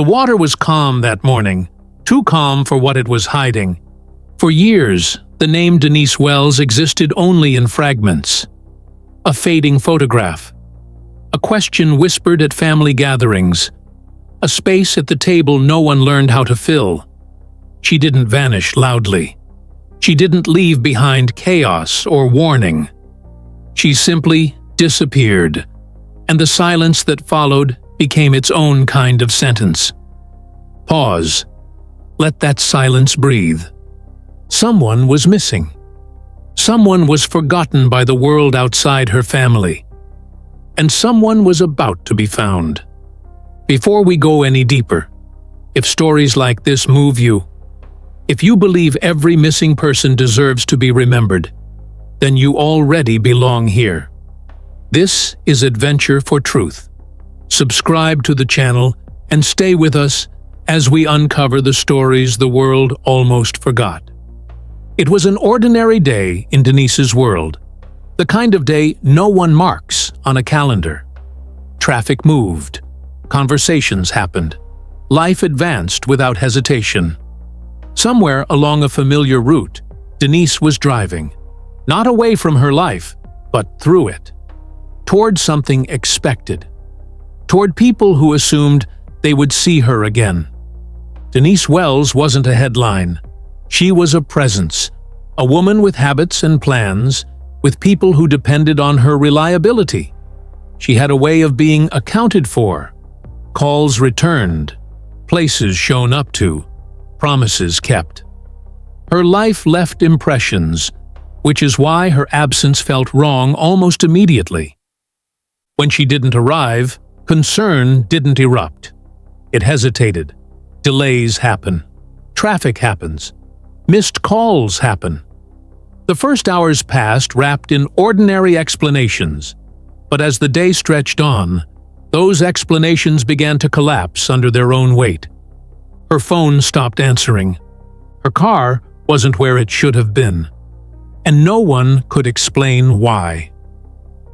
The water was calm that morning, too calm for what it was hiding. For years, the name Denise Wells existed only in fragments. A fading photograph. A question whispered at family gatherings. A space at the table no one learned how to fill. She didn't vanish loudly. She didn't leave behind chaos or warning. She simply disappeared, and the silence that followed became its own kind of sentence. Pause. Let that silence breathe. Someone was missing. Someone was forgotten by the world outside her family. And someone was about to be found. Before we go any deeper, if stories like this move you, if you believe every missing person deserves to be remembered, then you already belong here. This is Adventure for Truth. Subscribe to the channel and stay with us as we uncover the stories the world almost forgot. It was an ordinary day in Denise's world, the kind of day no one marks on a calendar. Traffic moved, conversations happened, life advanced without hesitation. Somewhere along a familiar route, Denise was driving, not away from her life, but through it, toward something expected, toward people who assumed they would see her again. Denise Wells wasn't a headline. She was a presence, a woman with habits and plans, with people who depended on her reliability. She had a way of being accounted for, calls returned, places shown up to, promises kept. Her life left impressions, which is why her absence felt wrong almost immediately. When she didn't arrive, concern didn't erupt. It hesitated. Delays happen. Traffic happens. Missed calls happen. The first hours passed wrapped in ordinary explanations, but as the day stretched on, those explanations began to collapse under their own weight. Her phone stopped answering. Her car wasn't where it should have been, and no one could explain why.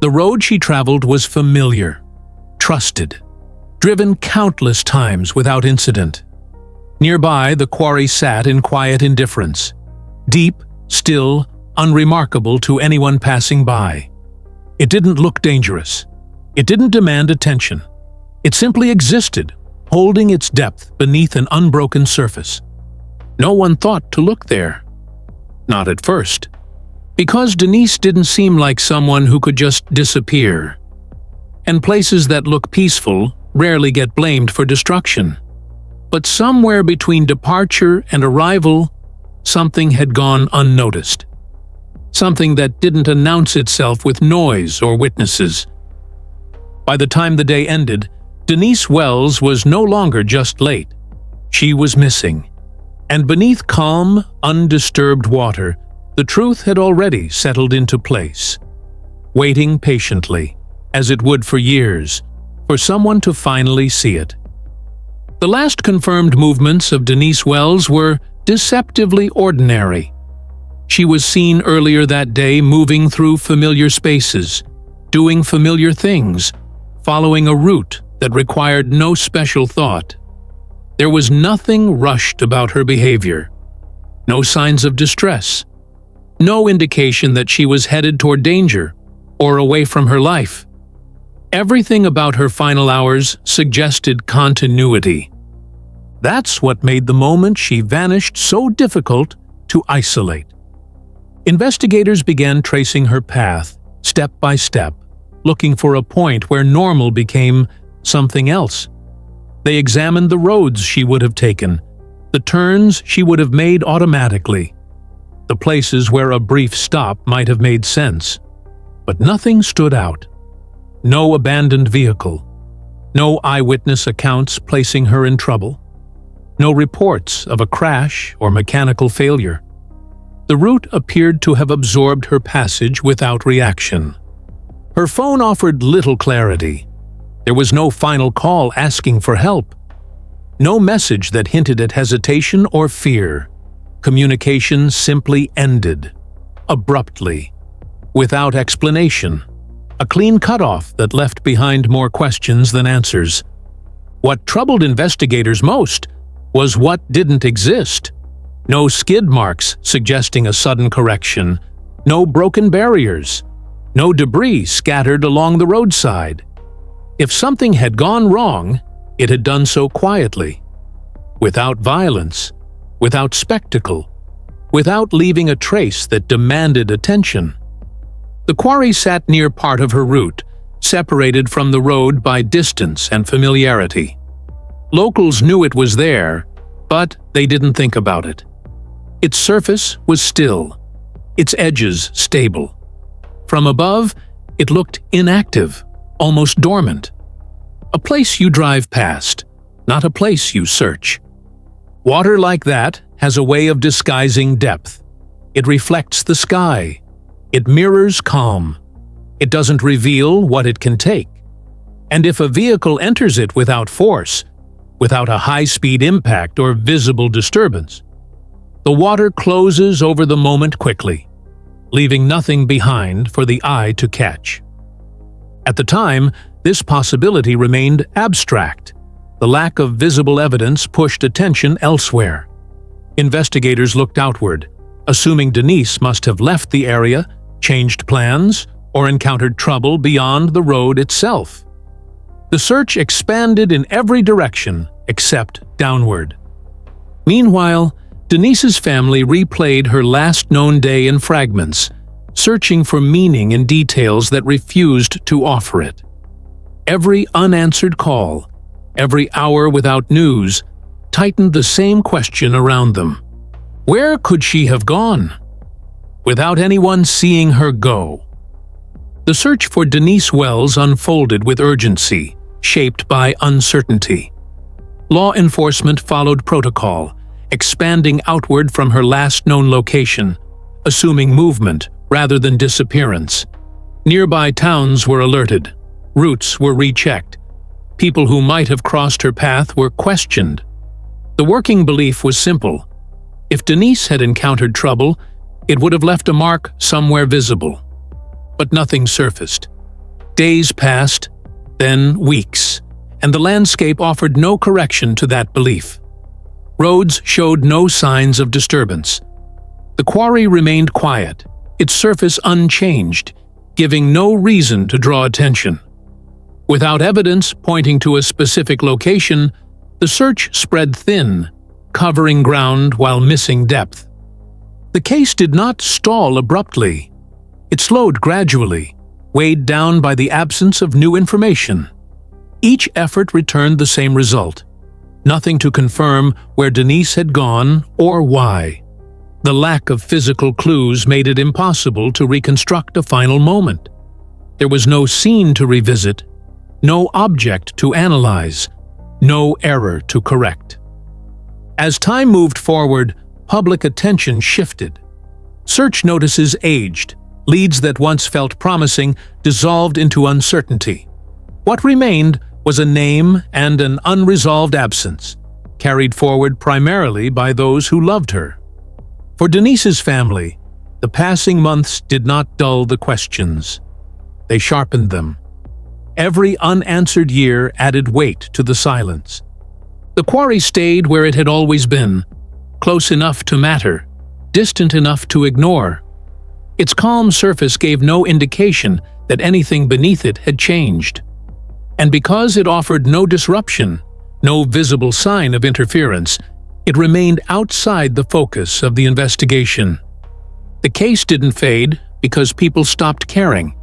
The road she traveled was familiar, trusted, driven countless times without incident. Nearby, the quarry sat in quiet indifference, deep, still, unremarkable to anyone passing by. It didn't look dangerous. It didn't demand attention. It simply existed, holding its depth beneath an unbroken surface. No one thought to look there. Not at first. Because Denise didn't seem like someone who could just disappear. And places that look peaceful rarely get blamed for destruction. But somewhere between departure and arrival, something had gone unnoticed. Something that didn't announce itself with noise or witnesses. By the time the day ended, Denise Wells was no longer just late. She was missing. And beneath calm, undisturbed water, the truth had already settled into place, waiting patiently, as it would for years, for someone to finally see it. The last confirmed movements of Denise Wells were deceptively ordinary. She was seen earlier that day moving through familiar spaces, doing familiar things, following a route that required no special thought. There was nothing rushed about her behavior, no signs of distress, no indication that she was headed toward danger or away from her life. Everything about her final hours suggested continuity. That's what made the moment she vanished so difficult to isolate. Investigators began tracing her path, step by step, looking for a point where normal became something else. They examined the roads she would have taken, the turns she would have made automatically, the places where a brief stop might have made sense. But nothing stood out. No abandoned vehicle, no eyewitness accounts placing her in trouble, no reports of a crash or mechanical failure. The route appeared to have absorbed her passage without reaction. Her phone offered little clarity. There was no final call asking for help. No message that hinted at hesitation or fear. Communication simply ended, abruptly, without explanation. A clean cutoff that left behind more questions than answers. What troubled investigators most was what didn't exist. No skid marks suggesting a sudden correction, no broken barriers, no debris scattered along the roadside. If something had gone wrong, it had done so quietly, without violence, without spectacle, without leaving a trace that demanded attention. The quarry sat near part of her route, separated from the road by distance and familiarity. Locals knew it was there, but they didn't think about it. Its surface was still, its edges stable. From above, it looked inactive, almost dormant. A place you drive past, not a place you search. Water like that has a way of disguising depth. It reflects the sky. It mirrors calm. It doesn't reveal what it can take. And if a vehicle enters it without force, without a high-speed impact or visible disturbance, the water closes over the moment quickly, leaving nothing behind for the eye to catch. At the time, this possibility remained abstract. The lack of visible evidence pushed attention elsewhere. Investigators looked outward, assuming Denise must have left the area, changed plans, or encountered trouble beyond the road itself. The search expanded in every direction except downward. Meanwhile, Denise's family replayed her last known day in fragments, searching for meaning in details that refused to offer it. Every unanswered call, every hour without news, tightened the same question around them. Where could she have gone? Without anyone seeing her go. The search for Denise Wells unfolded with urgency, shaped by uncertainty. Law enforcement followed protocol, expanding outward from her last known location, assuming movement rather than disappearance. Nearby towns were alerted. Routes were rechecked. People who might have crossed her path were questioned. The working belief was simple. If Denise had encountered trouble, it would have left a mark somewhere visible. But nothing surfaced. Days passed, then weeks, and the landscape offered no correction to that belief. Roads showed no signs of disturbance. The quarry remained quiet, its surface unchanged, giving no reason to draw attention. Without evidence pointing to a specific location, the search spread thin, covering ground while missing depth. The case did not stall abruptly. It slowed gradually, weighed down by the absence of new information. Each effort returned the same result: nothing to confirm where Denise had gone or why. The lack of physical clues made it impossible to reconstruct a final moment. There was no scene to revisit, no object to analyze, no error to correct. As time moved forward, public attention shifted. Search notices aged. Leads that once felt promising dissolved into uncertainty. What remained was a name and an unresolved absence, carried forward primarily by those who loved her. For Denise's family, the passing months did not dull the questions. They sharpened them. Every unanswered year added weight to the silence. The quarry stayed where it had always been, close enough to matter, distant enough to ignore. Its calm surface gave no indication that anything beneath it had changed. And because it offered no disruption, no visible sign of interference, it remained outside the focus of the investigation. The case didn't fade because people stopped caring.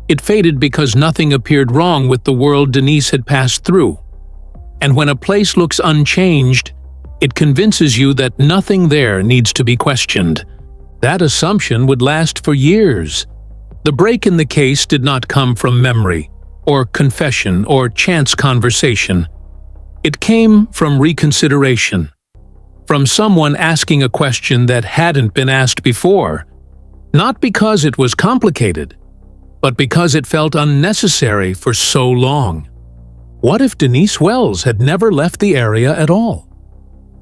It faded because nothing appeared wrong with the world Denise had passed through. And when a place looks unchanged, it convinces you that nothing there needs to be questioned. That assumption would last for years. The break in the case did not come from memory, or confession, or chance conversation. It came from reconsideration, from someone asking a question that hadn't been asked before, not because it was complicated, but because it felt unnecessary for so long. What if Denise Wells had never left the area at all?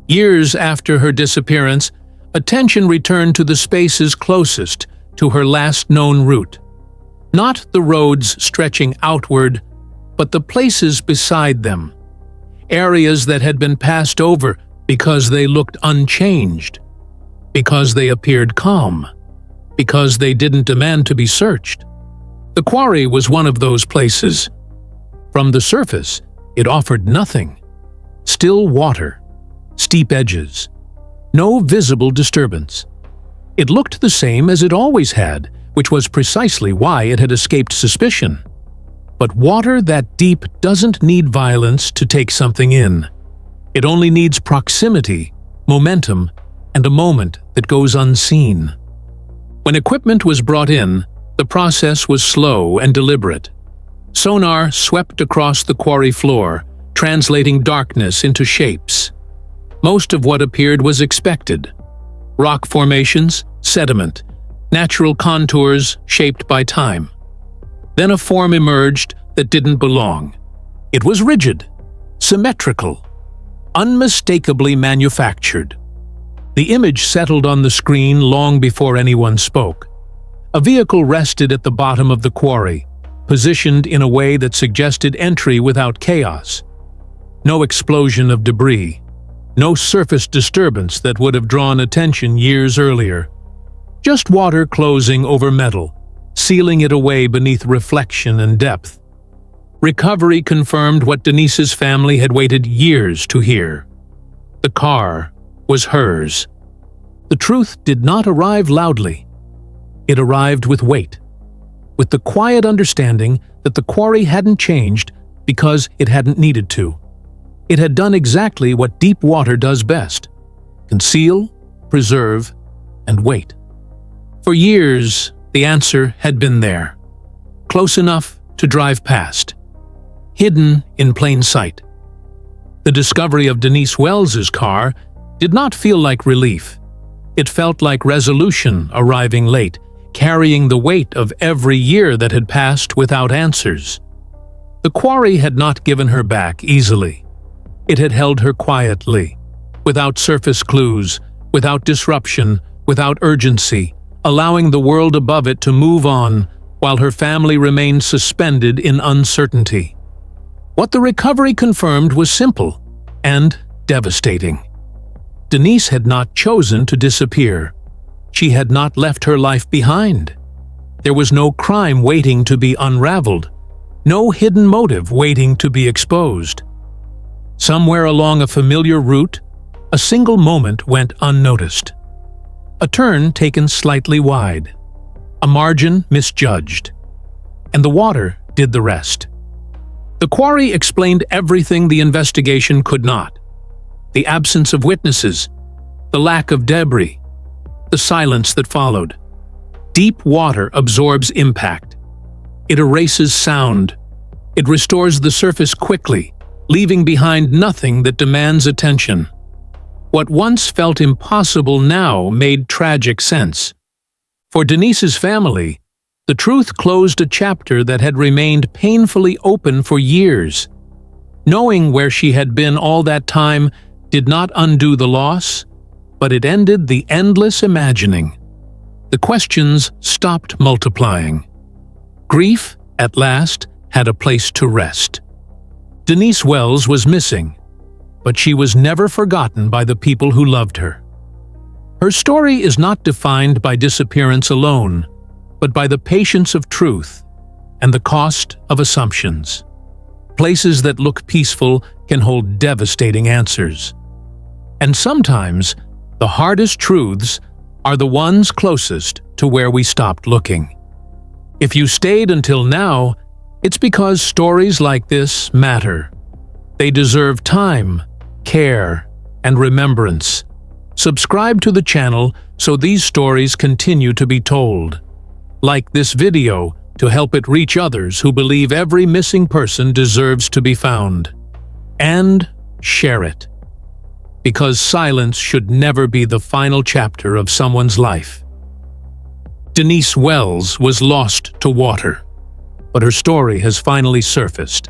Years after her disappearance, attention returned to the spaces closest to her last known route. Not the roads stretching outward, but the places beside them. areas that had been passed over because they looked unchanged, because they appeared calm, because they didn't demand to be searched. The quarry was one of those places. From the surface, it offered nothing. Still water, steep edges, no visible disturbance. It looked the same as it always had, which was precisely why it had escaped suspicion. But water that deep doesn't need violence to take something in. It only needs proximity, momentum, and a moment that goes unseen. When equipment was brought in, the process was slow and deliberate. Sonar swept across the quarry floor, translating darkness into shapes. Most of what appeared was expected. Rock formations, sediment, natural contours shaped by time. Then a form emerged that didn't belong. It was rigid, symmetrical, unmistakably manufactured. The image settled on the screen long before anyone spoke. A vehicle rested at the bottom of the quarry, positioned in a way that suggested entry without chaos. No explosion of debris, no surface disturbance that would have drawn attention years earlier. Just water closing over metal, sealing it away beneath reflection and depth. Recovery confirmed what Denise's family had waited years to hear. The car was hers. The truth did not arrive loudly. It arrived with weight, with the quiet understanding that the quarry hadn't changed because it hadn't needed to. It had done exactly what deep water does best: conceal, preserve, and wait. For years, the answer had been there, close enough to drive past, hidden in plain sight. The discovery of Denise Wells's car did not feel like relief. It felt like resolution arriving late, carrying the weight of every year that had passed without answers. The quarry had not given her back easily. It had held her quietly, without surface clues, without disruption, without urgency, allowing the world above it to move on while her family remained suspended in uncertainty. What the recovery confirmed was simple and devastating. Denise had not chosen to disappear. She had not left her life behind. There was no crime waiting to be unraveled, no hidden motive waiting to be exposed. Somewhere along a familiar route, a single moment went unnoticed. A turn taken slightly wide, a margin misjudged, and the water did the rest. The quarry explained everything the investigation could not: the absence of witnesses, the lack of debris, the silence that followed. Deep water absorbs impact. It erases sound. It restores the surface quickly, leaving behind nothing that demands attention. What once felt impossible now made tragic sense. For Denise's family, the truth closed a chapter that had remained painfully open for years. Knowing where she had been all that time did not undo the loss, but it ended the endless imagining. The questions stopped multiplying. Grief, at last, had a place to rest. Denise Wells was missing, but she was never forgotten by the people who loved her. Her story is not defined by disappearance alone, but by the patience of truth and the cost of assumptions. Places that look peaceful can hold devastating answers. And sometimes, the hardest truths are the ones closest to where we stopped looking. If you stayed until now, it's because stories like this matter. They deserve time, care, and remembrance. Subscribe to the channel so these stories continue to be told. Like this video to help it reach others who believe every missing person deserves to be found. And share it. Because silence should never be the final chapter of someone's life. Denise Wells was lost to water, but her story has finally surfaced.